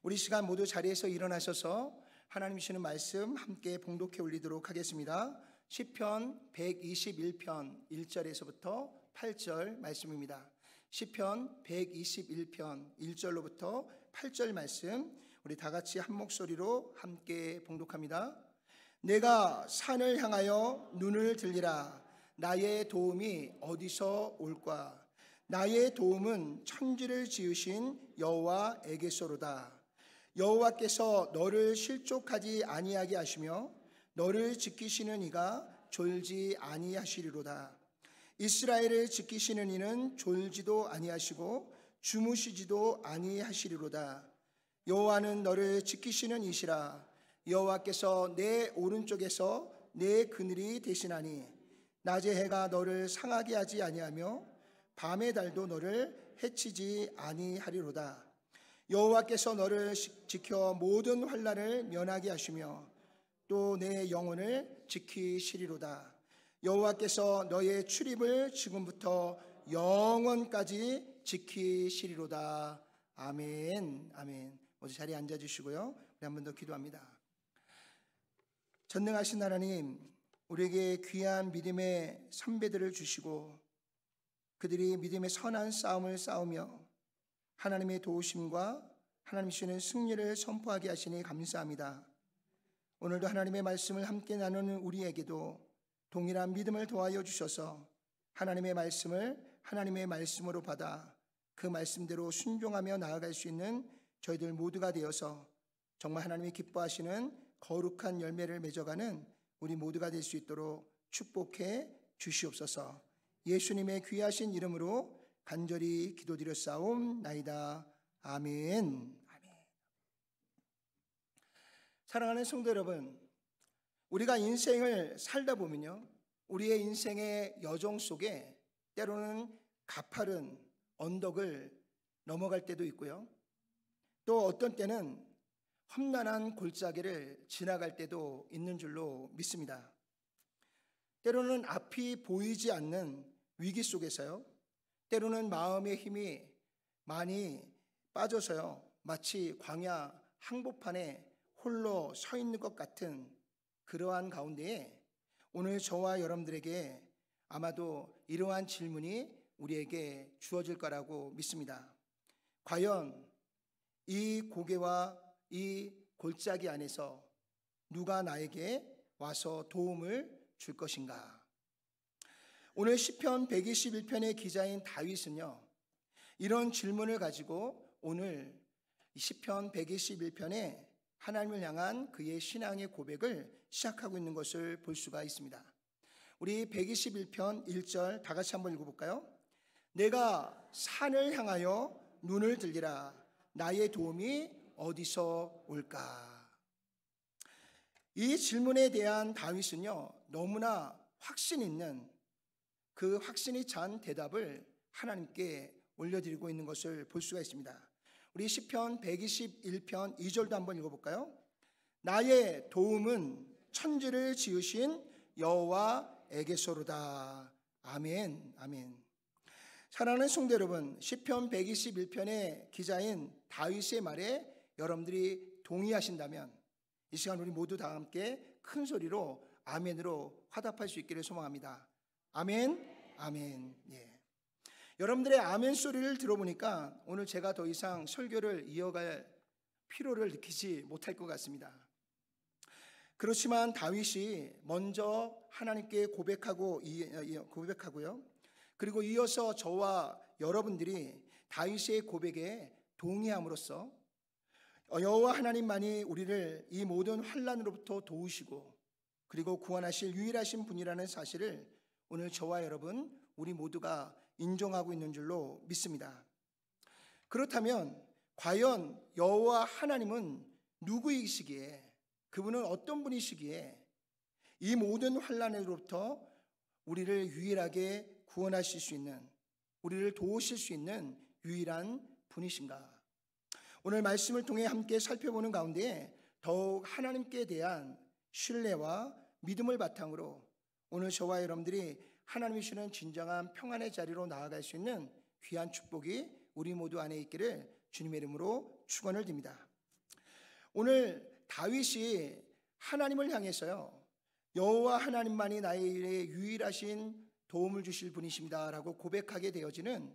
우리 시간 모두 자리에서 일어나셔서 하나님 주시는 말씀 함께 봉독해 올리도록 하겠습니다. 시편 121편 1절에서부터 8절 말씀입니다. 시편 121편 1절로부터 8절 말씀 우리 다 같이 한 목소리로 함께 봉독합니다. 내가 산을 향하여 눈을 들리라. 나의 도움이 어디서 올까? 나의 도움은 천지를 지으신 여호와에게서로다. 여호와께서 너를 실족하지 아니하게 하시며 너를 지키시는 이가 졸지 아니하시리로다. 이스라엘을 지키시는 이는 졸지도 아니하시고 주무시지도 아니하시리로다. 여호와는 너를 지키시는 이시라. 여호와께서 내 오른쪽에서 내 그늘이 되시나니 낮의 해가 너를 상하게 하지 아니하며 밤의 달도 너를 해치지 아니하리로다. 여호와께서 너를 지켜 모든 환난을 면하게 하시며 또 내 영혼을 지키시리로다. 여호와께서 너의 출입을 지금부터 영원까지 지키시리로다. 아멘. 아멘. 모두 자리에 앉아주시고요. 우리 한 번 더 기도합니다. 전능하신 하나님, 우리에게 귀한 믿음의 선배들을 주시고 그들이 믿음의 선한 싸움을 싸우며 하나님의 도우심과 하나님 주시는 승리를 선포하게 하시니 감사합니다. 오늘도 하나님의 말씀을 함께 나누는 우리에게도 동일한 믿음을 더하여 주셔서 하나님의 말씀을 하나님의 말씀으로 받아 그 말씀대로 순종하며 나아갈 수 있는 저희들 모두가 되어서 정말 하나님이 기뻐하시는 거룩한 열매를 맺어가는 우리 모두가 될 수 있도록 축복해 주시옵소서. 예수님의 귀하신 이름으로 간절히 기도드렸사옵나이다. 아멘. 아멘. 사랑하는 성도 여러분, 우리가 인생을 살다 보면요, 우리의 인생의 여정 속에 때로는 가파른 언덕을 넘어갈 때도 있고요, 또 어떤 때는 험난한 골짜기를 지나갈 때도 있는 줄로 믿습니다. 때로는 앞이 보이지 않는 위기 속에서요, 때로는 마음의 힘이 많이 빠져서요, 마치 광야 항복판에 홀로 서 있는 것 같은 그러한 가운데에 오늘 저와 여러분들에게 아마도 이러한 질문이 우리에게 주어질 거라고 믿습니다. 과연 이 고개와 이 골짜기 안에서 누가 나에게 와서 도움을 줄 것인가? 오늘 시편 121편의 기자인 다윗은요, 이런 질문을 가지고 오늘 시편 121편에 하나님을 향한 그의 신앙의 고백을 시작하고 있는 것을 볼 수가 있습니다. 우리 121편 1절 다 같이 한번 읽어볼까요? 내가 산을 향하여 눈을 들리라. 나의 도움이 어디서 올까? 이 질문에 대한 다윗은요, 너무나 확신 있는 그 확신이 찬 대답을 하나님께 올려드리고 있는 것을 볼 수가 있습니다. 우리 시편 121편 2절도 한번 읽어볼까요? 나의 도움은 천지를 지으신 여호와에게서로다. 아멘. 아멘. 사랑하는 성도 여러분, 시편 121편의 기자인 다윗의 말에 여러분들이 동의하신다면 이 시간 우리 모두 다 함께 큰 소리로 아멘으로 화답할 수 있기를 소망합니다. 아멘. 아멘. 예. 여러분들의 아멘 소리를 들어보니까 오늘 제가 더 이상 설교를 이어갈 필요를 느끼지 못할 것 같습니다. 그렇지만 다윗이 먼저 하나님께 고백하고요, 그리고 이어서 저와 여러분들이 다윗의 고백에 동의함으로써 여호와 하나님만이 우리를 이 모든 환난으로부터 도우시고 그리고 구원하실 유일하신 분이라는 사실을 오늘 저와 여러분 우리 모두가 인정하고 있는 줄로 믿습니다. 그렇다면 과연 여호와 하나님은 누구이시기에, 그분은 어떤 분이시기에 이 모든 환난으로부터 우리를 유일하게 구원하실 수 있는, 우리를 도우실 수 있는 유일한 분이신가? 오늘 말씀을 통해 함께 살펴보는 가운데 더욱 하나님께 대한 신뢰와 믿음을 바탕으로 오늘 저와 여러분들이 하나님이 주시는 진정한 평안의 자리로 나아갈 수 있는 귀한 축복이 우리 모두 안에 있기를 주님의 이름으로 축원을 드립니다. 오늘 다윗이 하나님을 향해서요, 여호와 하나님만이 나의 일에 유일하신 도움을 주실 분이십니다라고 고백하게 되어지는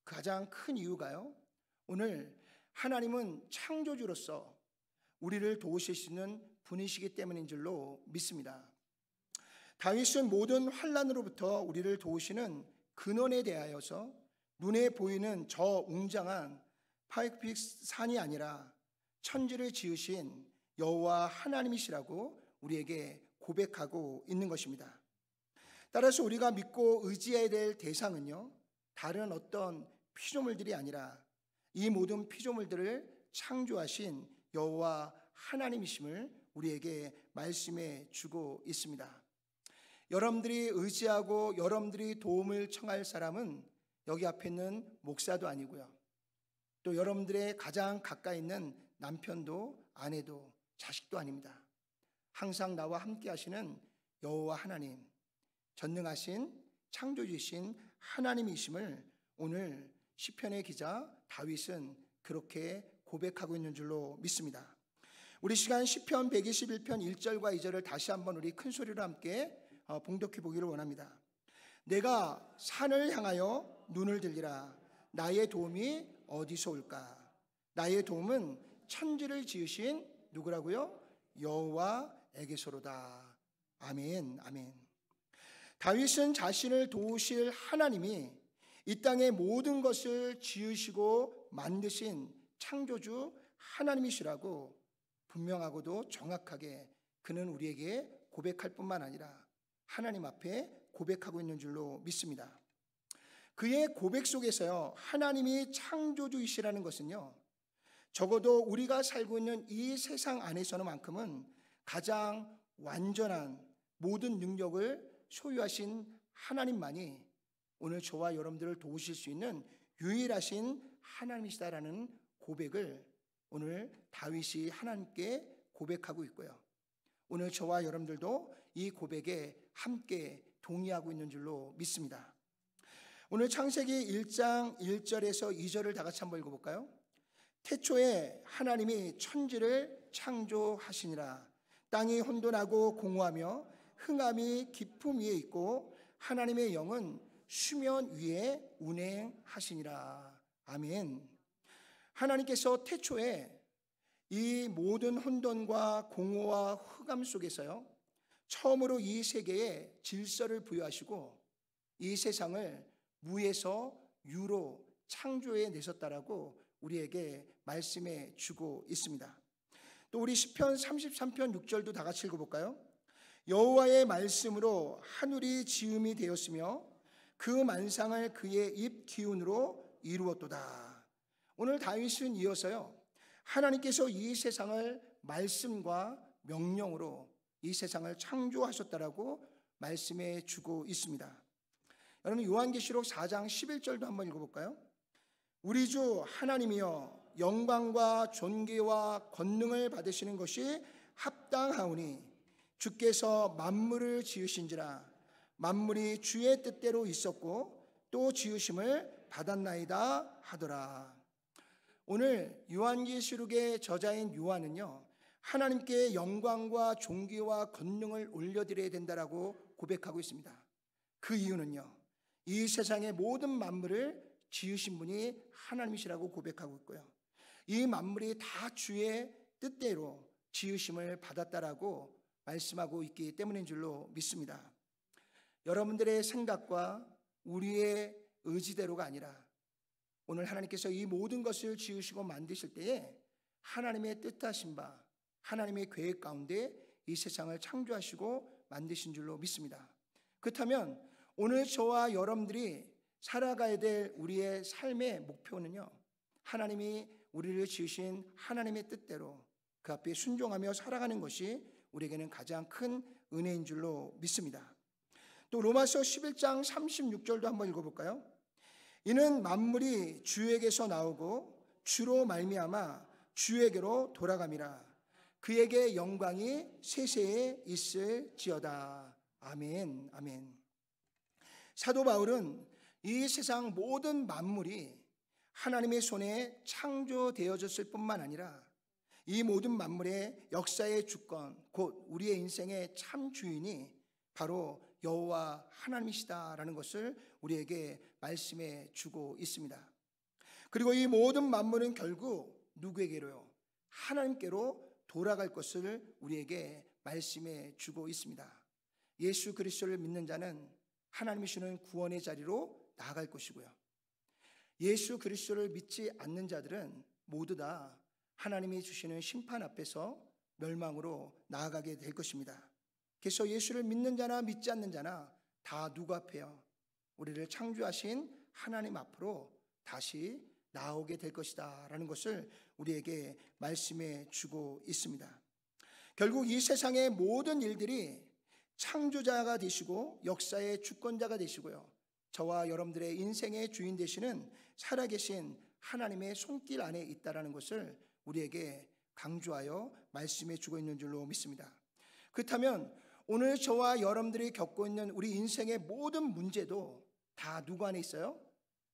가장 큰 이유가요, 오늘 하나님은 창조주로서 우리를 도우실 수 있는 분이시기 때문인 줄로 믿습니다. 다윗은 모든 환난으로부터 우리를 도우시는 근원에 대하여서 눈에 보이는 저 웅장한 파이크픽 산이 아니라 천지를 지으신 여호와 하나님이시라고 우리에게 고백하고 있는 것입니다. 따라서 우리가 믿고 의지해야 될 대상은요, 다른 어떤 피조물들이 아니라 이 모든 피조물들을 창조하신 여호와 하나님이심을 우리에게 말씀해 주고 있습니다. 여러분들이 의지하고 여러분들이 도움을 청할 사람은 여기 앞에 있는 목사도 아니고요, 또 여러분들의 가장 가까이 있는 남편도 아내도 자식도 아닙니다. 항상 나와 함께 하시는 여호와 하나님, 전능하신 창조주이신 하나님이심을 오늘 시편의 기자 다윗은 그렇게 고백하고 있는 줄로 믿습니다. 우리 시간 시편 121편 1절과 2절을 다시 한번 우리 큰 소리로 함께 봉독해 보기를 원합니다. 내가 산을 향하여 눈을 들리라. 나의 도움이 어디서 올까? 나의 도움은 천지를 지으신 누구라고요? 여호와에게서로다. 아멘, 아멘. 다윗은 자신을 도우실 하나님이 이 땅의 모든 것을 지으시고 만드신 창조주 하나님이시라고 분명하고도 정확하게 그는 우리에게 고백할 뿐만 아니라 하나님 앞에 고백하고 있는 줄로 믿습니다. 그의 고백 속에서요, 하나님이 창조주이시라는 것은요, 적어도 우리가 살고 있는 이 세상 안에서만큼은 가장 완전한 모든 능력을 소유하신 하나님만이 오늘 저와 여러분들을 도우실 수 있는 유일하신 하나님이시다라는 고백을 오늘 다윗이 하나님께 고백하고 있고요, 오늘 저와 여러분들도 이 고백에 함께 동의하고 있는 줄로 믿습니다. 오늘 창세기 1장 1절에서 2절을 다 같이 한번 읽어볼까요? 태초에 하나님이 천지를 창조하시니라. 땅이 혼돈하고 공허하며 흑암이 깊음 위에 있고 하나님의 영은 수면 위에 운행하시니라. 아멘. 하나님께서 태초에 이 모든 혼돈과 공허와 흑암 속에서요, 처음으로 이 세계에 질서를 부여하시고 이 세상을 무에서 유로 창조해 내셨다라고 우리에게 말씀해 주고 있습니다. 또 우리 시편 33편 6절도 다 같이 읽어볼까요? 여호와의 말씀으로 하늘이 지음이 되었으며 그 만상을 그의 입 기운으로 이루었도다. 오늘 다윗은 이어서요, 하나님께서 이 세상을 말씀과 명령으로 이 세상을 창조하셨다라고 말씀해 주고 있습니다. 여러분, 요한계시록 4장 11절도 한번 읽어볼까요? 우리 주 하나님이여, 영광과 존귀와 권능을 받으시는 것이 합당하오니 주께서 만물을 지으신지라. 만물이 주의 뜻대로 있었고 또 지으심을 받았나이다 하더라. 오늘 요한계시록의 저자인 요한은요, 하나님께 영광과 존귀와 권능을 올려드려야 된다라고 고백하고 있습니다. 그 이유는요, 이 세상의 모든 만물을 지으신 분이 하나님이시라고 고백하고 있고요, 이 만물이 다 주의 뜻대로 지으심을 받았다라고 말씀하고 있기 때문인 줄로 믿습니다. 여러분들의 생각과 우리의 의지대로가 아니라 오늘 하나님께서 이 모든 것을 지으시고 만드실 때에 하나님의 뜻하신 바, 하나님의 계획 가운데 이 세상을 창조하시고 만드신 줄로 믿습니다. 그렇다면 오늘 저와 여러분들이 살아가야 될 우리의 삶의 목표는요, 하나님이 우리를 지으신 하나님의 뜻대로 그 앞에 순종하며 살아가는 것이 우리에게는 가장 큰 은혜인 줄로 믿습니다. 또 로마서 11장 36절도 한번 읽어볼까요? 이는 만물이 주에게서 나오고 주로 말미암아 주에게로 돌아감이라. 그에게 영광이 세세에 있을지어다. 아멘, 아멘. 사도 바울은 이 세상 모든 만물이 하나님의 손에 창조되어졌을 뿐만 아니라 이 모든 만물의 역사의 주권, 곧 우리의 인생의 참 주인이 바로 여호와 하나님이시다라는 것을 우리에게 말씀해 주고 있습니다. 그리고 이 모든 만물은 결국 누구에게로요? 하나님께로 돌아갈 것을 우리에게 말씀해 주고 있습니다. 예수 그리스도를 믿는 자는 하나님이 주는 구원의 자리로 나아갈 것이고요. 예수 그리스도를 믿지 않는 자들은 모두 다 하나님이 주시는 심판 앞에서 멸망으로 나아가게 될 것입니다. 그래서 예수를 믿는 자나 믿지 않는 자나 다 누구 앞에요? 우리를 창조하신 하나님 앞으로 다시 나오게 될 것이다 라는 것을 우리에게 말씀해 주고 있습니다. 결국 이 세상의 모든 일들이 창조자가 되시고 역사의 주권자가 되시고요, 저와 여러분들의 인생의 주인 되시는 살아계신 하나님의 손길 안에 있다라는 것을 우리에게 강조하여 말씀해 주고 있는 줄로 믿습니다. 그렇다면 오늘 저와 여러분들이 겪고 있는 우리 인생의 모든 문제도 다 누구 안에 있어요?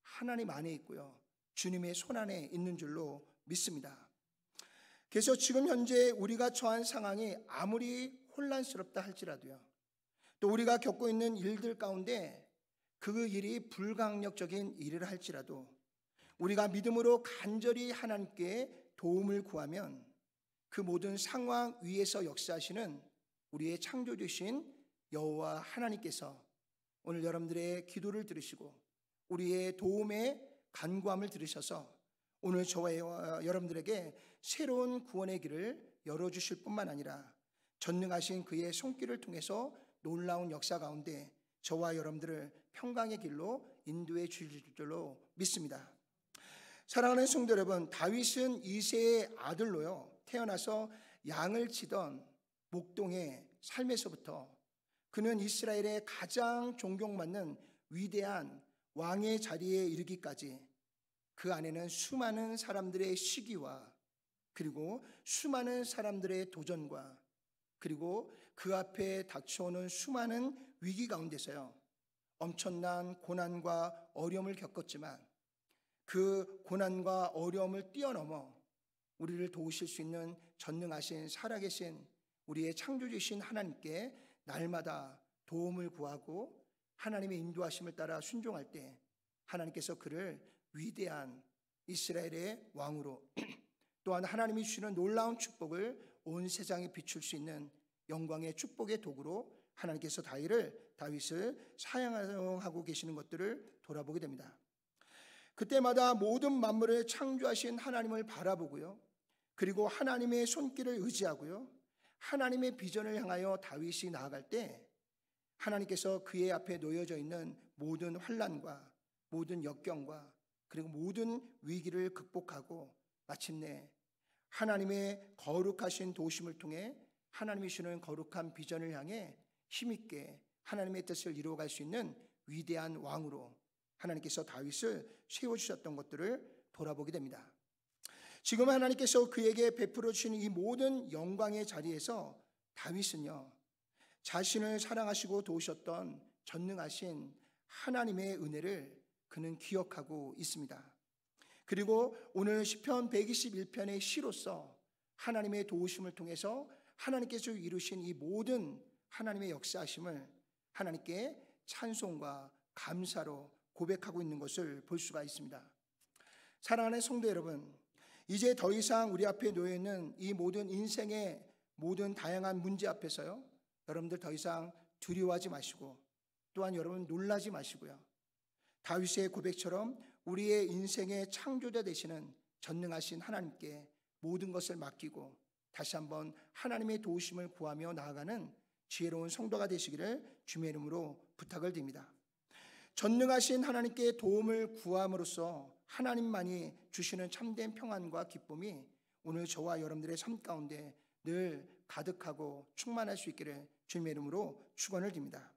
하나님 안에 있고요, 주님의 손 안에 있는 줄로 믿습니다. 그래서 지금 현재 우리가 처한 상황이 아무리 혼란스럽다 할지라도요, 또 우리가 겪고 있는 일들 가운데 그 일이 불강력적인 일이라 할지라도 우리가 믿음으로 간절히 하나님께 도움을 구하면 그 모든 상황 위에서 역사하시는 우리의 창조주신 여호와 하나님께서 오늘 여러분들의 기도를 들으시고 우리의 도움의 간구함을 들으셔서 오늘 저와 여러분들에게 새로운 구원의 길을 열어주실 뿐만 아니라 전능하신 그의 손길을 통해서 놀라운 역사 가운데 저와 여러분들을 평강의 길로 인도해 주실 줄로 믿습니다. 사랑하는 성도 여러분, 다윗은 이새의 아들로요 태어나서 양을 치던 목동의 삶에서부터 그는 이스라엘의 가장 존경받는 위대한 왕의 자리에 이르기까지 그 안에는 수많은 사람들의 시기와 그리고 수많은 사람들의 도전과 그리고 그 앞에 닥쳐오는 수많은 위기 가운데서요 엄청난 고난과 어려움을 겪었지만 그 고난과 어려움을 뛰어넘어 우리를 도우실 수 있는 전능하신 살아계신 우리의 창조주신 하나님께 날마다 도움을 구하고 하나님의 인도하심을 따라 순종할 때 하나님께서 그를 위대한 이스라엘의 왕으로 또한 하나님이 주시는 놀라운 축복을 온 세상에 비출 수 있는 영광의 축복의 도구로 하나님께서 다윗을 사용하고 계시는 것들을 돌아보게 됩니다. 그때마다 모든 만물을 창조하신 하나님을 바라보고요, 그리고 하나님의 손길을 의지하고요, 하나님의 비전을 향하여 다윗이 나아갈 때 하나님께서 그의 앞에 놓여져 있는 모든 환난과 모든 역경과 그리고 모든 위기를 극복하고 마침내 하나님의 거룩하신 도우심을 통해 하나님이 주는 거룩한 비전을 향해 힘있게 하나님의 뜻을 이루어갈 수 있는 위대한 왕으로 하나님께서 다윗을 세워주셨던 것들을 돌아보게 됩니다. 지금 하나님께서 그에게 베풀어 주시는 이 모든 영광의 자리에서 다윗은요 자신을 사랑하시고 도우셨던 전능하신 하나님의 은혜를 그는 기억하고 있습니다. 그리고 오늘 시편 121편의 시로서 하나님의 도우심을 통해서 하나님께서 이루신 이 모든 하나님의 역사하심을 하나님께 찬송과 감사로 고백하고 있는 것을 볼 수가 있습니다. 사랑하는 성도 여러분, 이제 더 이상 우리 앞에 놓여있는 이 모든 인생의 모든 다양한 문제 앞에서요 여러분들 더 이상 두려워하지 마시고 또한 여러분 놀라지 마시고요, 다윗의 고백처럼 우리의 인생의 창조자 되시는 전능하신 하나님께 모든 것을 맡기고 다시 한번 하나님의 도우심을 구하며 나아가는 지혜로운 성도가 되시기를 주님의 이름으로 부탁을 드립니다. 전능하신 하나님께 도움을 구함으로써 하나님만이 주시는 참된 평안과 기쁨이 오늘 저와 여러분들의 삶 가운데 늘 가득하고 충만할 수 있기를 주님의 이름으로 축원을 드립니다.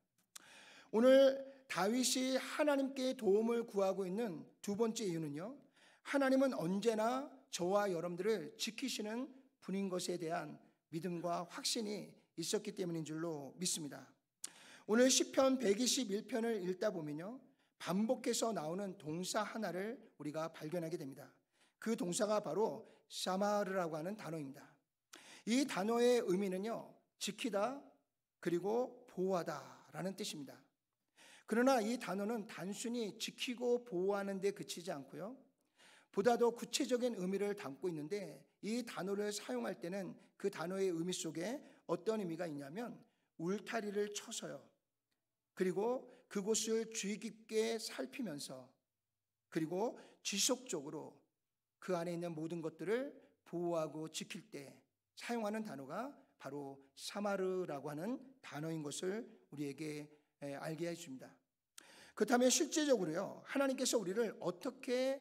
오늘 다윗이 하나님께 도움을 구하고 있는 두 번째 이유는요, 하나님은 언제나 저와 여러분들을 지키시는 분인 것에 대한 믿음과 확신이 있었기 때문인 줄로 믿습니다. 오늘 시편 121편을 읽다 보면요 반복해서 나오는 동사 하나를 우리가 발견하게 됩니다. 그 동사가 바로 사마르라고 하는 단어입니다. 이 단어의 의미는요, 지키다 그리고 보호하다라는 뜻입니다. 그러나 이 단어는 단순히 지키고 보호하는 데 그치지 않고요, 보다 더 구체적인 의미를 담고 있는데, 이 단어를 사용할 때는 그 단어의 의미 속에 어떤 의미가 있냐면 울타리를 쳐서요, 그리고 그곳을 주의 깊게 살피면서, 그리고 지속적으로 그 안에 있는 모든 것들을 보호하고 지킬 때 사용하는 단어가 바로 사마르라고 하는 단어인 것을 우리에게 알게 해줍니다. 그렇다면 실제적으로요, 하나님께서 우리를 어떻게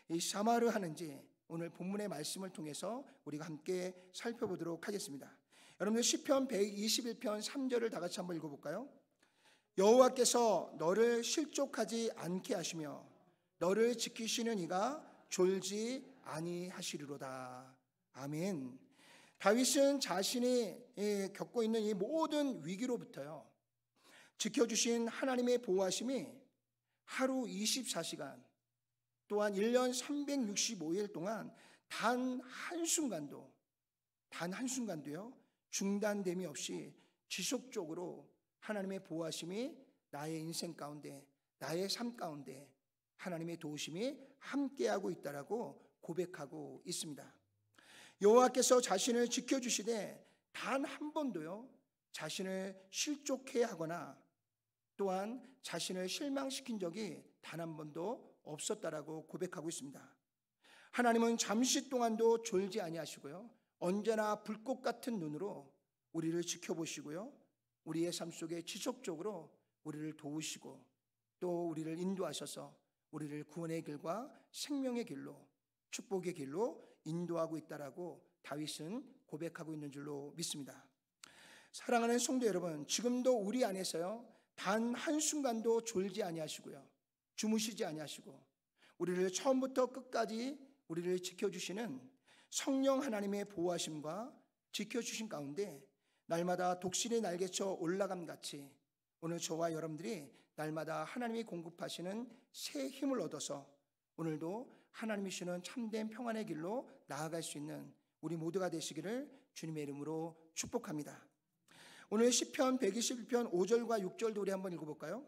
이 사마르 하는지 오늘 본문의 말씀을 통해서 우리가 함께 살펴보도록 하겠습니다. 여러분들 시편 121편 3절을 다 같이 한번 읽어볼까요? 여호와께서 너를 실족하지 않게 하시며 너를 지키시는 이가 졸지 아니하시리로다. 아멘. 다윗은 자신이 겪고 있는 이 모든 위기로부터요, 지켜주신 하나님의 보호하심이 하루 24시간 또한 1년 365일 동안 단 한순간도요 중단됨이 없이 지속적으로 하나님의 보호하심이 나의 인생 가운데, 나의 삶 가운데 하나님의 도우심이 함께하고 있다라고 고백하고 있습니다. 여호와께서 자신을 지켜주시되 단 한 번도요 자신을 실족해 하거나 또한 자신을 실망시킨 적이 단 한 번도 없었다라고 고백하고 있습니다. 하나님은 잠시 동안도 졸지 아니하시고요, 언제나 불꽃 같은 눈으로 우리를 지켜보시고요, 우리의 삶 속에 지속적으로 우리를 도우시고 또 우리를 인도하셔서 우리를 구원의 길과 생명의 길로, 축복의 길로 인도하고 있다라고 다윗은 고백하고 있는 줄로 믿습니다. 사랑하는 성도 여러분, 지금도 우리 안에서요 단 한순간도 졸지 아니하시고요, 주무시지 아니하시고 우리를 처음부터 끝까지 우리를 지켜주시는 성령 하나님의 보호하심과 지켜주신 가운데 날마다 독실이 날개쳐 올라감 같이 오늘 저와 여러분들이 날마다 하나님이 공급하시는 새 힘을 얻어서 오늘도 하나님이 주시는 참된 평안의 길로 나아갈 수 있는 우리 모두가 되시기를 주님의 이름으로 축복합니다. 오늘 시편 121편 5절과 6절도 우리 한번 읽어볼까요?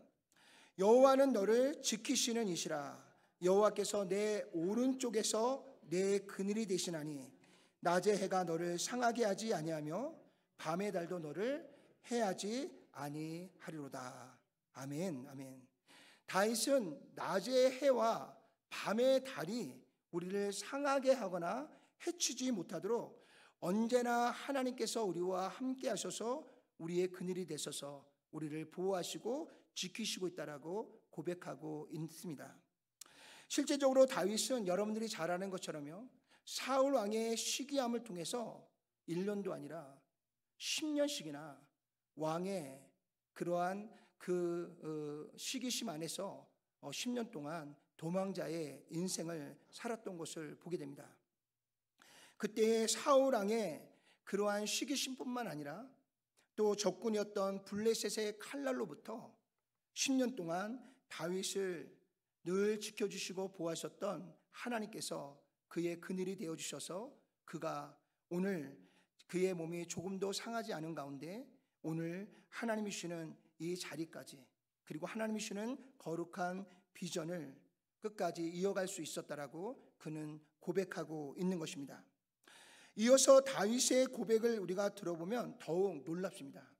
여호와는 너를 지키시는 이시라. 여호와께서 내 오른쪽에서 내 그늘이 되시나니 낮의 해가 너를 상하게 하지 아니하며 밤의 달도 너를 해하지 아니하리로다. 아멘, 아멘. 다윗은 낮의 해와 밤의 달이 우리를 상하게 하거나 해치지 못하도록 언제나 하나님께서 우리와 함께 하셔서 우리의 그늘이 되셔서 우리를 보호하시고 지키시고 있다라고 고백하고 있습니다. 실제적으로 다윗은 여러분들이 잘 아는 것처럼요, 사울 왕의 시기함을 통해서 1년도 아니라 10년씩이나 왕의 그러한 그 시기심 안에서 10년 동안 도망자의 인생을 살았던 것을 보게 됩니다. 그때의 사울 왕의 그러한 시기심뿐만 아니라 또 적군이었던 블레셋의 칼날로부터 10년 동안 다윗을 늘 지켜주시고 보호하셨던 하나님께서 그의 그늘이 되어주셔서 그가 오늘 그의 몸이 조금도 상하지 않은 가운데 오늘 하나님이 주시는 이 자리까지, 그리고 하나님이 주시는 거룩한 비전을 끝까지 이어갈 수 있었다라고 그는 고백하고 있는 것입니다. 이어서 다윗의 고백을 우리가 들어보면 더욱 놀랍습니다.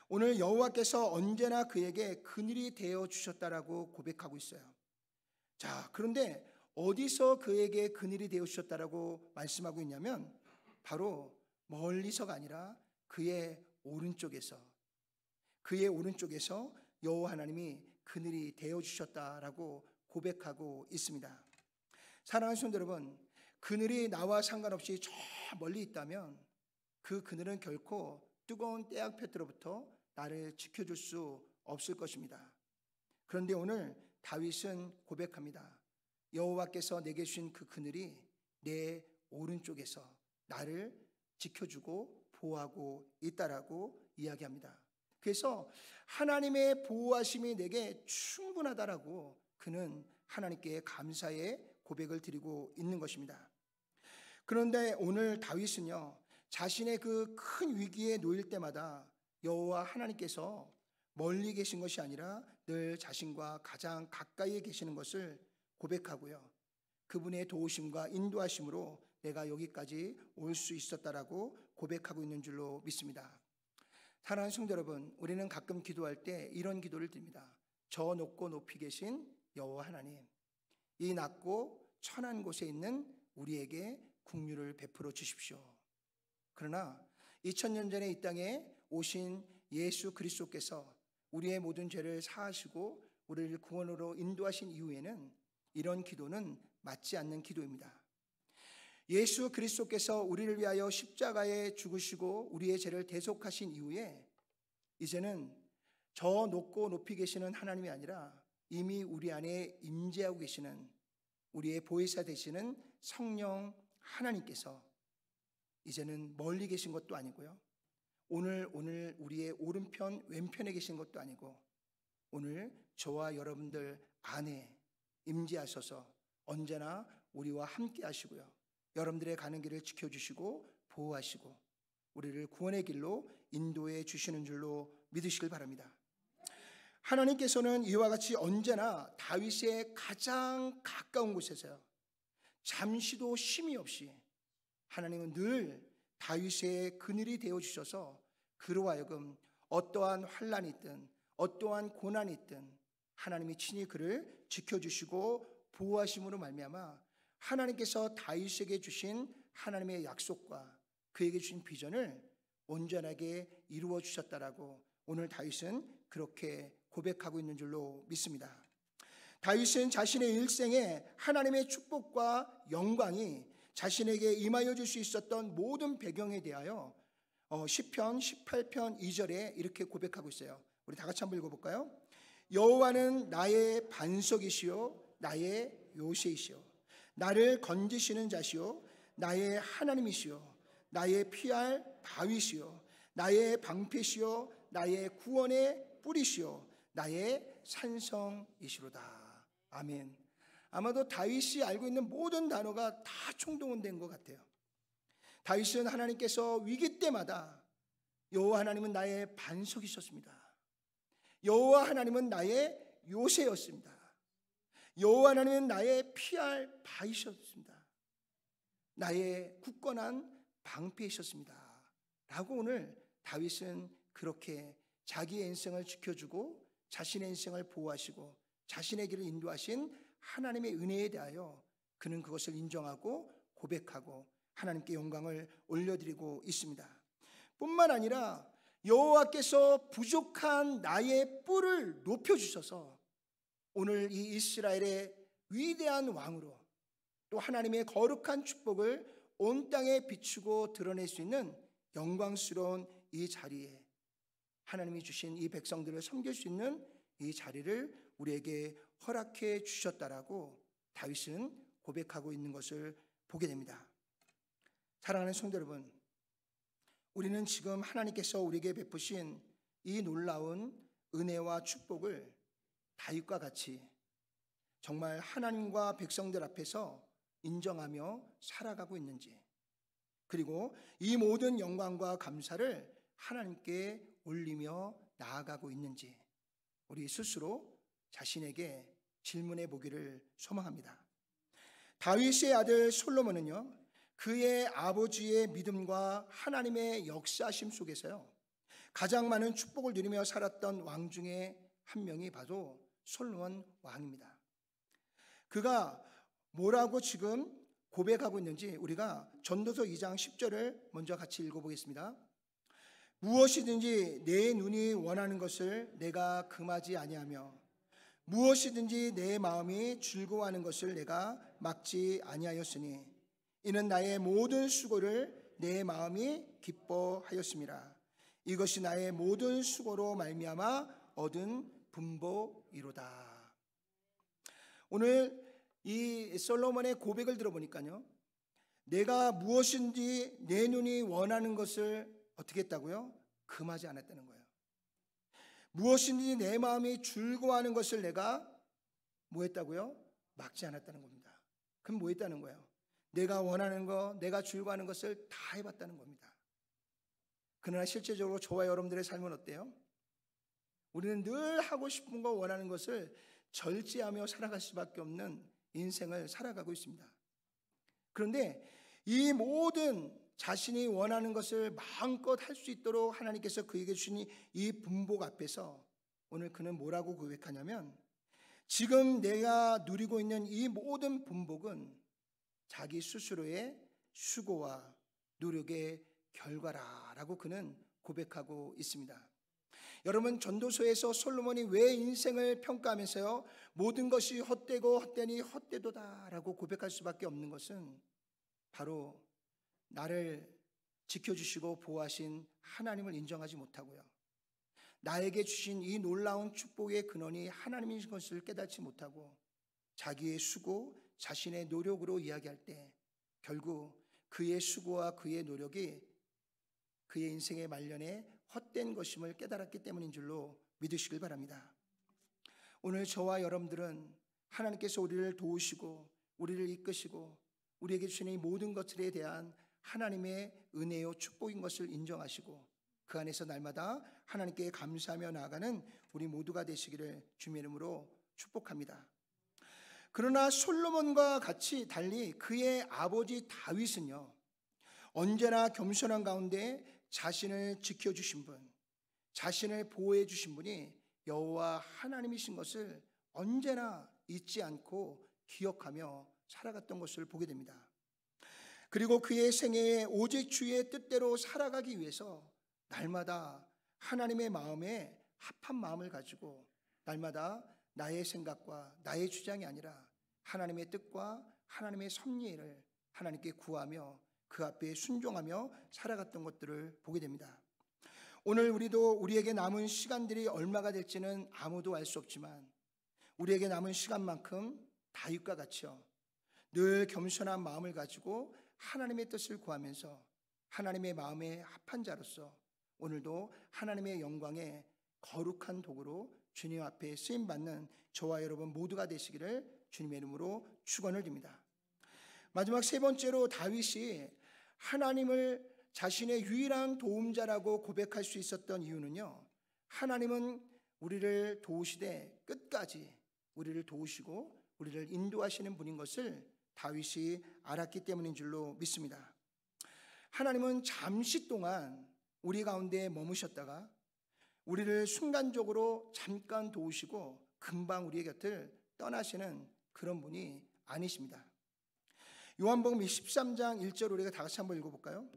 오늘 여호와께서 언제나 그에게 그늘이 되어 주셨다라고 고백하고 있어요. 자, 그런데 어디서 그에게 그늘이 되어 주셨다라고 말씀하고 있냐면 바로 멀리서가 아니라 그의 오른쪽에서 여호와 하나님이 그늘이 되어 주셨다라고 고백하고 있습니다. 사랑하는 성도 여러분, 그늘이 나와 상관없이 저 멀리 있다면 그 그늘은 결코 뜨거운 태양볕으로부터 나를 지켜줄 수 없을 것입니다. 그런데 오늘 다윗은 고백합니다. 여호와께서 내게 주신 그 그늘이 내 오른쪽에서 나를 지켜주고 보호하고 있다라고 이야기합니다. 그래서 하나님의 보호하심이 내게 충분하다라고 그는 하나님께 감사의 고백을 드리고 있는 것입니다. 그런데 오늘 다윗은요, 자신의 그 큰 위기에 놓일 때마다 여호와 하나님께서 멀리 계신 것이 아니라 늘 자신과 가장 가까이에 계시는 것을 고백하고요, 그분의 도우심과 인도하심으로 내가 여기까지 올 수 있었다라고 고백하고 있는 줄로 믿습니다. 사랑하는 성도 여러분, 우리는 가끔 기도할 때 이런 기도를 드립니다. 저 높고 높이 계신 여호와 하나님, 이 낮고 천한 곳에 있는 우리에게 긍휼을 베풀어 주십시오. 그러나 2000년 전에 이 땅에 오신 예수 그리스도께서 우리의 모든 죄를 사하시고 우리를 구원으로 인도하신 이후에는 이런 기도는 맞지 않는 기도입니다. 예수 그리스도께서 우리를 위하여 십자가에 죽으시고 우리의 죄를 대속하신 이후에 이제는 저 높고 높이 계시는 하나님이 아니라 이미 우리 안에 임재하고 계시는 우리의 보혜사 되시는 성령 하나님께서 이제는 멀리 계신 것도 아니고요, 오늘 우리의 오른편 왼편에 계신 것도 아니고 오늘 저와 여러분들 안에 임재하셔서 언제나 우리와 함께 하시고요, 여러분들의 가는 길을 지켜주시고 보호하시고 우리를 구원의 길로 인도해 주시는 줄로 믿으시길 바랍니다. 하나님께서는 이와 같이 언제나 다윗의 가장 가까운 곳에서요, 잠시도 쉼이 없이 하나님은 늘 다윗의 그늘이 되어주셔서 그로 하여금 어떠한 환난이 있든 어떠한 고난이 있든 하나님이 친히 그를 지켜주시고 보호하심으로 말미암아 하나님께서 다윗에게 주신 하나님의 약속과 그에게 주신 비전을 온전하게 이루어 주셨다라고 오늘 다윗은 그렇게 고백하고 있는 줄로 믿습니다. 다윗은 자신의 일생에 하나님의 축복과 영광이 자신에게 임하여 줄 수 있었던 모든 배경에 대하여 시편 18편 2절에 이렇게 고백하고 있어요. 우리 다 같이 한번 읽어볼까요? 여호와는 나의 반석이시요 나의 요새이시요 나를 건지시는 자시요 나의 하나님이시요 나의 피할 바위시요 나의 방패시요 나의 구원의 뿌리시요 나의 산성이시로다. 아멘. 아마도 다윗이 알고 있는 모든 단어가 다 총동원된 것 같아요. 다윗은 하나님께서 위기 때마다 여호와 하나님은 나의 반석이셨습니다. 여호와 하나님은 나의 요새였습니다. 여호와 하나님은 나의 피할 바위셨습니다. 나의 굳건한 방패이셨습니다. 라고 오늘 다윗은 그렇게 자기의 인생을 지켜주고 자신의 인생을 보호하시고 자신의 길을 인도하신 하나님의 은혜에 대하여 그는 그것을 인정하고 고백하고 하나님께 영광을 올려드리고 있습니다. 뿐만 아니라 여호와께서 부족한 나의 뿔을 높여주셔서 오늘 이 이스라엘의 위대한 왕으로 또 하나님의 거룩한 축복을 온 땅에 비추고 드러낼 수 있는 영광스러운 이 자리에 하나님이 주신 이 백성들을 섬길 수 있는 이 자리를 우리에게 허락해 주셨다라고 다윗은 고백하고 있는 것을 보게 됩니다. 사랑하는 성도 여러분, 우리는 지금 하나님께서 우리에게 베푸신 이 놀라운 은혜와 축복을 다윗과 같이 정말 하나님과 백성들 앞에서 인정하며 살아가고 있는지, 그리고 이 모든 영광과 감사를 하나님께 올리며 나아가고 있는지 우리 스스로 자신에게 질문해 보기를 소망합니다. 다윗의 아들 솔로몬은요, 그의 아버지의 믿음과 하나님의 역사심 속에서요, 가장 많은 축복을 누리며 살았던 왕 중에 한 명이 바로 솔로몬 왕입니다. 그가 뭐라고 지금 고백하고 있는지 우리가 전도서 2장 10절을 먼저 같이 읽어보겠습니다. 무엇이든지 내 눈이 원하는 것을 내가 금하지 아니하며 무엇이든지 내 마음이 즐거워하는 것을 내가 막지 아니하였으니 이는 나의 모든 수고를 내 마음이 기뻐하였음이라. 이것이 나의 모든 수고로 말미암아 얻은 분보이로다. 오늘 이 솔로몬의 고백을 들어보니까요, 내가 무엇인지 내 눈이 원하는 것을 어떻게 했다고요? 금하지 않았다는 거예요. 무엇인지 내 마음이 즐거워하는 것을 내가 뭐 했다고요? 막지 않았다는 겁니다. 그럼 뭐 했다는 거예요? 내가 원하는 것, 내가 즐거워하는 것을 다 해봤다는 겁니다. 그러나 실제적으로 저와 여러분들의 삶은 어때요? 우리는 늘 하고 싶은 거, 원하는 것을 절제하며 살아갈 수밖에 없는 인생을 살아가고 있습니다. 그런데 이 모든 자신이 원하는 것을 마음껏 할 수 있도록 하나님께서 그에게 주신 이 분복 앞에서 오늘 그는 뭐라고 고백하냐면, 지금 내가 누리고 있는 이 모든 분복은 자기 스스로의 수고와 노력의 결과라라고 그는 고백하고 있습니다. 여러분, 전도서에서 솔로몬이 왜 인생을 평가하면서요, 모든 것이 헛되고 헛되니 헛되도다라고 고백할 수밖에 없는 것은 바로 나를 지켜주시고 보호하신 하나님을 인정하지 못하고요, 나에게 주신 이 놀라운 축복의 근원이 하나님인 것을 깨닫지 못하고 자기의 수고, 자신의 노력으로 이야기할 때 결국 그의 수고와 그의 노력이 그의 인생의 말년에 헛된 것임을 깨달았기 때문인 줄로 믿으시길 바랍니다. 오늘 저와 여러분들은 하나님께서 우리를 도우시고 우리를 이끄시고 우리에게 주시는 이 모든 것들에 대한 하나님의 은혜요 축복인 것을 인정하시고 그 안에서 날마다 하나님께 감사하며 나아가는 우리 모두가 되시기를 주님의 이름으로 축복합니다. 그러나 솔로몬과 같이 달리 그의 아버지 다윗은요, 언제나 겸손한 가운데 자신을 지켜주신 분, 자신을 보호해 주신 분이 여호와 하나님이신 것을 언제나 잊지 않고 기억하며 살아갔던 것을 보게 됩니다. 그리고 그의 생애에 오직 주의 뜻대로 살아가기 위해서 날마다 하나님의 마음에 합한 마음을 가지고 날마다 나의 생각과 나의 주장이 아니라 하나님의 뜻과 하나님의 섭리를 하나님께 구하며 그 앞에 순종하며 살아갔던 것들을 보게 됩니다. 오늘 우리도 우리에게 남은 시간들이 얼마가 될지는 아무도 알 수 없지만 우리에게 남은 시간만큼 다윗과 같이요, 늘 겸손한 마음을 가지고 하나님의 뜻을 구하면서 하나님의 마음에 합한 자로서 오늘도 하나님의 영광에 거룩한 도구로 주님 앞에 쓰임받는 저와 여러분 모두가 되시기를 주님의 이름으로 축원을 드립니다. 마지막 세 번째로 다윗이 하나님을 자신의 유일한 도움자라고 고백할 수 있었던 이유는요, 하나님은 우리를 도우시되 끝까지 우리를 도우시고 우리를 인도하시는 분인 것을 다윗이 알았기 때문인 줄로 믿습니다. 하나님은 잠시 동안 우리 가운데 머무셨다가 우리를 순간적으로 잠깐 도우시고 금방 우리의 곁을 떠나시는 그런 분이 아니십니다. 요한복음 13장 1절 우리가 다 같이 한번 읽어볼까요?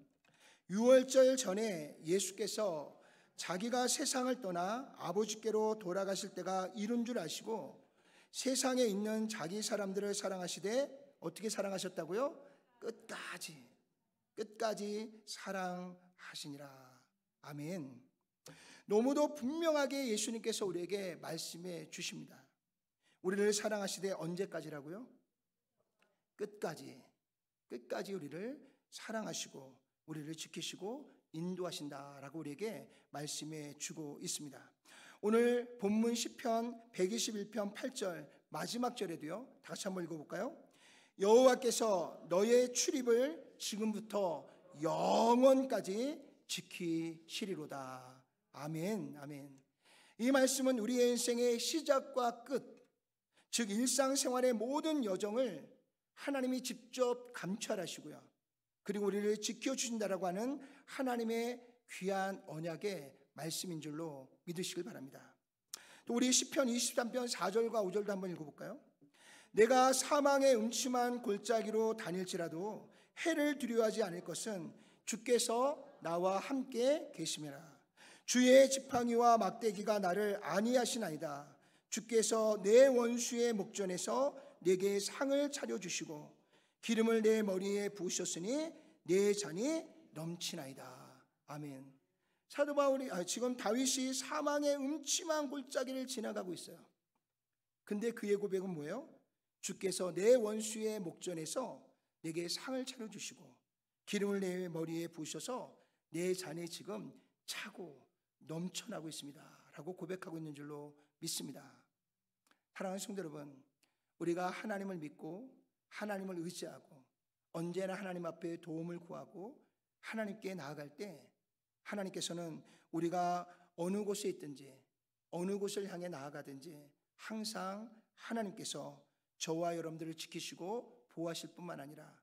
유월절 전에 예수께서 자기가 세상을 떠나 아버지께로 돌아가실 때가 이른 줄 아시고 세상에 있는 자기 사람들을 사랑하시되 어떻게 사랑하셨다고요? 끝까지 사랑하시니라. 아멘. 너무도 분명하게 예수님께서 우리에게 말씀해 주십니다. 우리를 사랑하시되 언제까지라고요? 끝까지 우리를 사랑하시고 우리를 지키시고 인도하신다라고 우리에게 말씀해 주고 있습니다. 오늘 본문 시편 121편 8절 마지막 절에도요, 다 같이 한번 읽어볼까요? 여호와께서 너의 출입을 지금부터 영원까지 지키시리로다. 아멘, 아멘. 이 말씀은 우리의 인생의 시작과 끝, 즉 일상생활의 모든 여정을 하나님이 직접 감찰하시고요, 그리고 우리를 지켜주신다라고 하는 하나님의 귀한 언약의 말씀인 줄로 믿으시길 바랍니다. 또 우리 시편 23편 4절과 5절도 한번 읽어볼까요? 내가 사망의 음침한 골짜기로 다닐지라도 해를 두려워하지 않을 것은 주께서 나와 함께 계심이라. 주의 지팡이와 막대기가 나를 안위하시나이다. 주께서 내 원수의 목전에서 내게 상을 차려주시고 기름을 내 머리에 부으셨으니 내 잔이 넘치나이다. 아멘. 사도 바울이 지금 다윗이 사망의 음침한 골짜기를 지나가고 있어요. 근데 그의 고백은 뭐예요? 주께서 내 원수의 목전에서 내게 상을 차려주시고 기름을 내 머리에 부으셔서 내 잔이 지금 차고 넘쳐나고 있습니다 라고 고백하고 있는 줄로 믿습니다. 사랑하는 성도 여러분, 우리가 하나님을 믿고 하나님을 의지하고 언제나 하나님 앞에 도움을 구하고 하나님께 나아갈 때 하나님께서는 우리가 어느 곳에 있든지 어느 곳을 향해 나아가든지 항상 하나님께서 저와 여러분들을 지키시고 보호하실 뿐만 아니라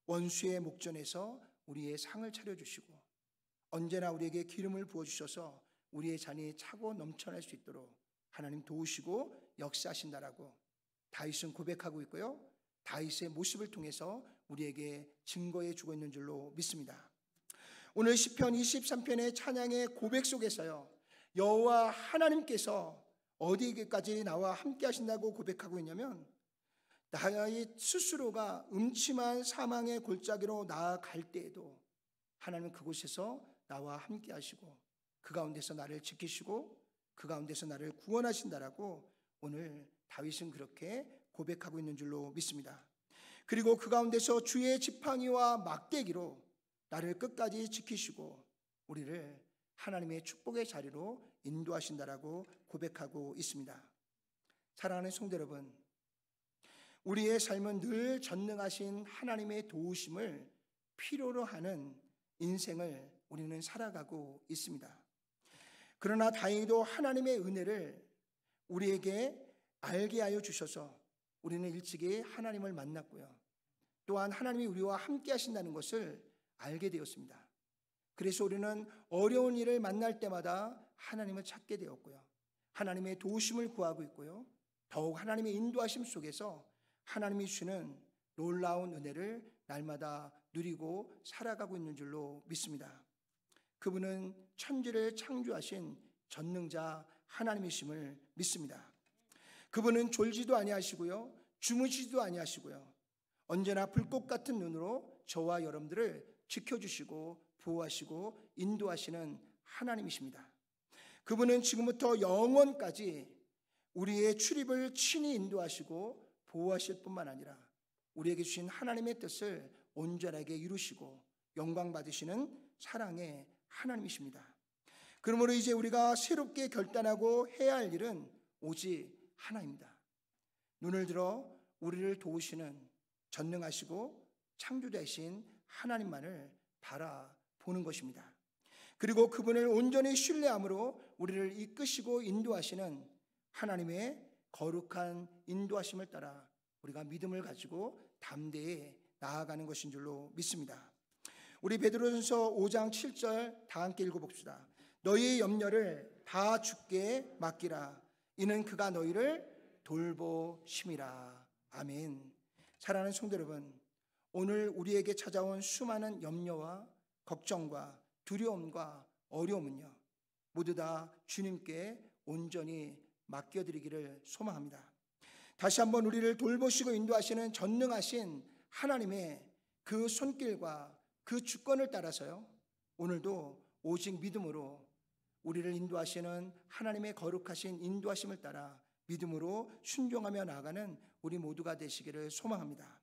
원수의 목전에서 우리의 상을 차려주시고 언제나 우리에게 기름을 부어주셔서 우리의 잔이 차고 넘쳐날 수 있도록 하나님 도우시고 역사하신다라고 다윗은 고백하고 있고요. 다윗의 모습을 통해서 우리에게 증거해 주고 있는 줄로 믿습니다. 오늘 시편 23편의 찬양의 고백 속에서요, 여호와 하나님께서 어디까지 나와 함께 하신다고 고백하고 있냐면, 나의 스스로가 음침한 사망의 골짜기로 나아갈 때에도 하나님은 그곳에서 나와 함께 하시고 그 가운데서 나를 지키시고 그 가운데서 나를 구원하신다라고 오늘 다윗은 그렇게 고백하고 있는 줄로 믿습니다. 그리고 그 가운데서 주의 지팡이와 막대기로 나를 끝까지 지키시고 우리를 하나님의 축복의 자리로 인도하신다라고 고백하고 있습니다. 사랑하는 성도 여러분, 우리의 삶은 늘 전능하신 하나님의 도우심을 필요로 하는 인생을 우리는 살아가고 있습니다. 그러나 다행히도 하나님의 은혜를 우리에게 알게 하여 주셔서 우리는 일찍이 하나님을 만났고요. 또한 하나님이 우리와 함께 하신다는 것을 알게 되었습니다. 그래서 우리는 어려운 일을 만날 때마다 하나님을 찾게 되었고요. 하나님의 도우심을 구하고 있고요. 더욱 하나님의 인도하심 속에서 하나님이 주시는 놀라운 은혜를 날마다 누리고 살아가고 있는 줄로 믿습니다. 그분은 천지를 창조하신 전능자 하나님이심을 믿습니다. 그분은 졸지도 아니하시고요, 주무시지도 아니하시고요, 언제나 불꽃 같은 눈으로 저와 여러분들을 지켜주시고 보호하시고 인도하시는 하나님이십니다. 그분은 지금부터 영원까지 우리의 출입을 친히 인도하시고 보호하실 뿐만 아니라 우리에게 주신 하나님의 뜻을 온전하게 이루시고 영광 받으시는 사랑의 하나님이십니다. 그러므로 이제 우리가 새롭게 결단하고 해야 할 일은 오직 하나입니다. 눈을 들어 우리를 도우시는 전능하시고 창조자이신 하나님만을 바라보는 것입니다. 그리고 그분을 온전히 신뢰함으로 우리를 이끄시고 인도하시는 하나님의 거룩한 인도하심을 따라 우리가 믿음을 가지고 담대히 나아가는 것인 줄로 믿습니다. 우리 베드로전서 5장 7절 다 함께 읽어봅시다. 너희의 염려를 다 주께 맡기라. 이는 그가 너희를 돌보심이라. 아멘. 사랑하는 성도 여러분, 오늘 우리에게 찾아온 수많은 염려와 걱정과 두려움과 어려움은요, 모두 다 주님께 온전히 맡겨드리기를 소망합니다. 다시 한번 우리를 돌보시고 인도하시는 전능하신 하나님의 그 손길과 그 주권을 따라서요, 오늘도 오직 믿음으로 우리를 인도하시는 하나님의 거룩하신 인도하심을 따라 믿음으로 순종하며 나아가는 우리 모두가 되시기를 소망합니다.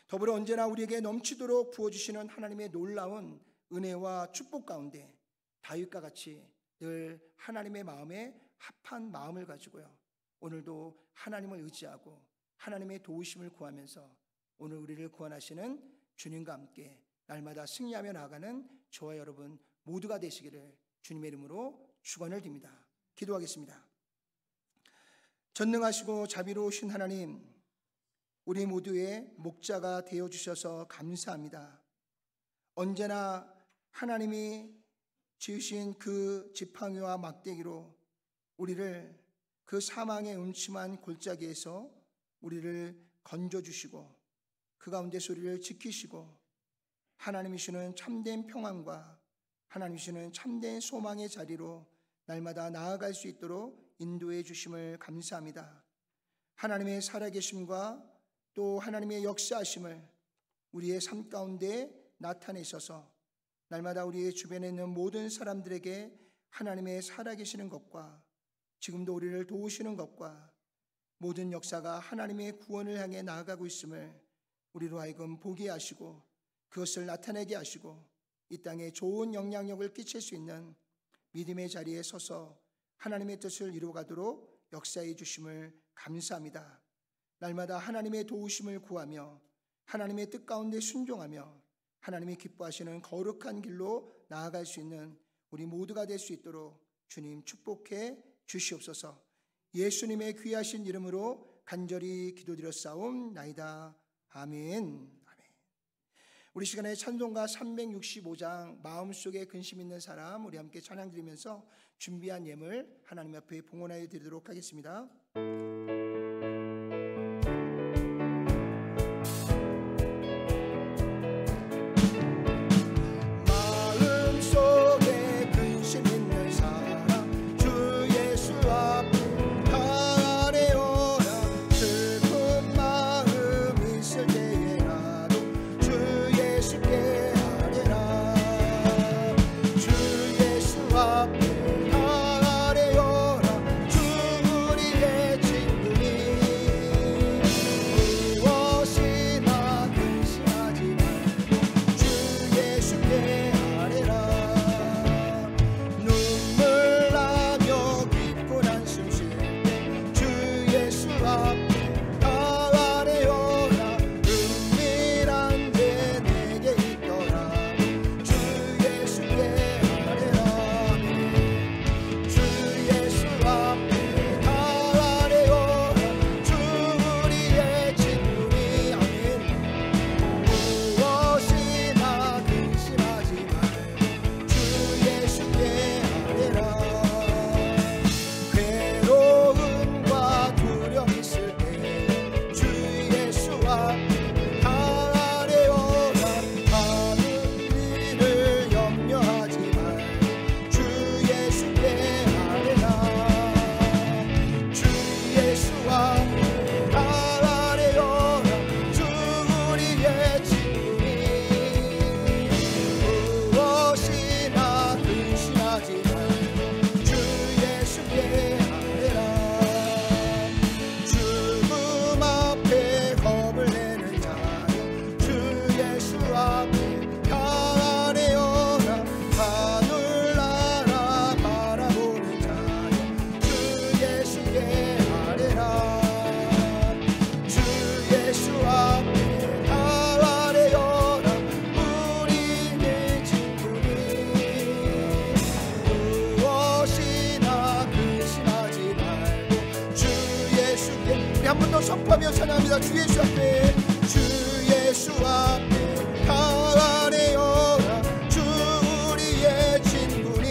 더불어 언제나 우리에게 넘치도록 부어주시는 하나님의 놀라운 은혜와 축복 가운데 다윗과 같이 늘 하나님의 마음에 합한 마음을 가지고요, 오늘도 하나님을 의지하고 하나님의 도우심을 구하면서 오늘 우리를 구원하시는 주님과 함께 날마다 승리하며 나아가는 저와 여러분 모두가 되시기를 주님의 이름으로 축원을 드립니다. 기도하겠습니다. 전능하시고 자비로우신 하나님, 우리 모두의 목자가 되어주셔서 감사합니다. 언제나 하나님이 지으신 그 지팡이와 막대기로 우리를 그 사망의 음침한 골짜기에서 우리를 건져주시고 그 가운데서 우리를 지키시고 하나님이 주시는 참된 평안과 하나님이 주시는 참된 소망의 자리로 날마다 나아갈 수 있도록 인도해 주심을 감사합니다. 하나님의 살아계심과 또 하나님의 역사하심을 우리의 삶 가운데 나타내셔서 날마다 우리의 주변에 있는 모든 사람들에게 하나님의 살아계시는 것과 지금도 우리를 도우시는 것과 모든 역사가 하나님의 구원을 향해 나아가고 있음을 우리로 하여금 보게 하시고 그것을 나타내게 하시고 이 땅에 좋은 영향력을 끼칠 수 있는 믿음의 자리에 서서 하나님의 뜻을 이루어가도록 역사해 주심을 감사합니다. 날마다 하나님의 도우심을 구하며 하나님의 뜻 가운데 순종하며 하나님이 기뻐하시는 거룩한 길로 나아갈 수 있는 우리 모두가 될 수 있도록 주님 축복해 주시옵소서. 예수님의 귀하신 이름으로 간절히 기도드렸사옵나이다. 아멘. 우리 시간에 찬송가 365장 마음속에 근심 있는 사람 우리 함께 찬양 드리면서 준비한 예물 하나님 앞에 봉헌하여 드리도록 하겠습니다. 마음속에 근심 있는 사람 주 예수 앞에 가려라. 슬픈 마음 있을 때에라도 주 예수께 아뢰라. 주 예수 앞에 아뢰어라. 주 우리의 친구니 무엇이나 근심하지 말고 주 예수께 아뢰라. 눈물 나며 깊고 한숨 쉴 때 주 예수 앞에 아뢰어라. 은밀한 데 내게 있더라. 주 예수께 아뢰라. 주 예수 앞에 아뢰어라. 주 우리의 친구니 아멘. 무엇이나 근심하지 말고 주 예수께 아뢰라. 괴로움과 두려움 있을 때 주 예수 앞에 아뢰어라. 하는 일을 염려하지 말고 주 예수께 아뢰라. 주 예수 앞에 아뢰어라. 주 우리의 친구니 무엇이나 근심하지 말고 주 예수께 아뢰라. 죽음 앞에 겁을 내는 자여 주 예수 앞에 아뢰어라. 하늘 나라 바라보는 자여 주 예수께 아뢰라. 주 예수 앞에 아뢰어라. 우리의 친구니 무엇이나 근심하지 말고 주 예수께. 우리 한 번 더 선포하며 찬양합니다. 주 예수 앞에 주 예수 앞에 아뢰어라. 주 우리의 친구니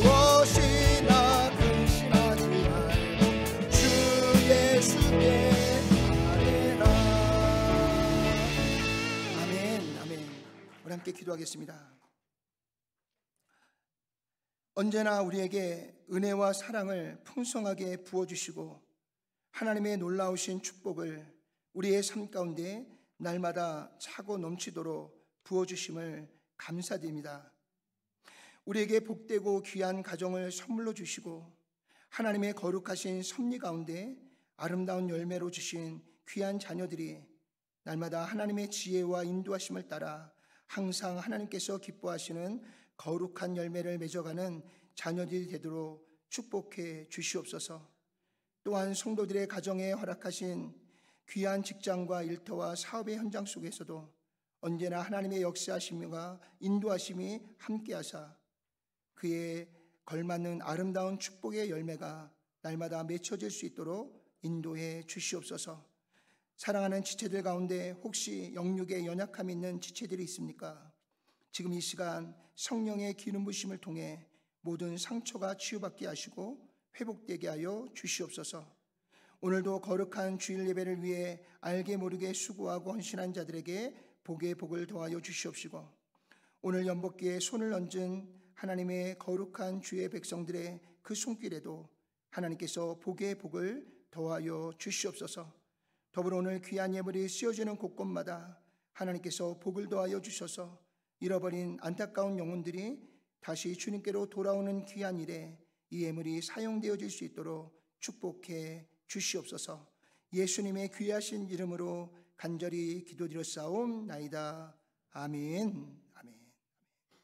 무엇이나 근심하지 말고 주 예수께 아뢰라. 아멘. 아멘. 우리 함께 기도하겠습니다. 언제나 우리에게 은혜와 사랑을 풍성하게 부어주시고 하나님의 놀라우신 축복을 우리의 삶 가운데 날마다 차고 넘치도록 부어주심을 감사드립니다. 우리에게 복되고 귀한 가정을 선물로 주시고 하나님의 거룩하신 섭리 가운데 아름다운 열매로 주신 귀한 자녀들이 날마다 하나님의 지혜와 인도하심을 따라 항상 하나님께서 기뻐하시는 거룩한 열매를 맺어가는 자녀들이 되도록 축복해 주시옵소서. 또한 성도들의 가정에 허락하신 귀한 직장과 일터와 사업의 현장 속에서도 언제나 하나님의 역사하심과 인도하심이 함께하사 그에 걸맞는 아름다운 축복의 열매가 날마다 맺혀질 수 있도록 인도해 주시옵소서. 사랑하는 지체들 가운데 혹시 영육에 연약함이 있는 지체들이 있습니까? 지금 이 시간 성령의 기름 부심을 통해 모든 상처가 치유받게 하시고 회복되게 하여 주시옵소서. 오늘도 거룩한 주일 예배를 위해 알게 모르게 수고하고 헌신한 자들에게 복의 복을 더하여 주시옵시고 오늘 연복기에 손을 얹은 하나님의 거룩한 주의 백성들의 그 손길에도 하나님께서 복의 복을 더하여 주시옵소서. 더불어 오늘 귀한 예물이 씌워지는 곳곳마다 하나님께서 복을 더하여 주셔서 잃어버린 안타까운 영혼들이 다시 주님께로 돌아오는 귀한 일에 이 예물이 사용되어질 수 있도록 축복해 주시옵소서. 예수님의 귀하신 이름으로 간절히 기도드렸사옵나이다. 아멘.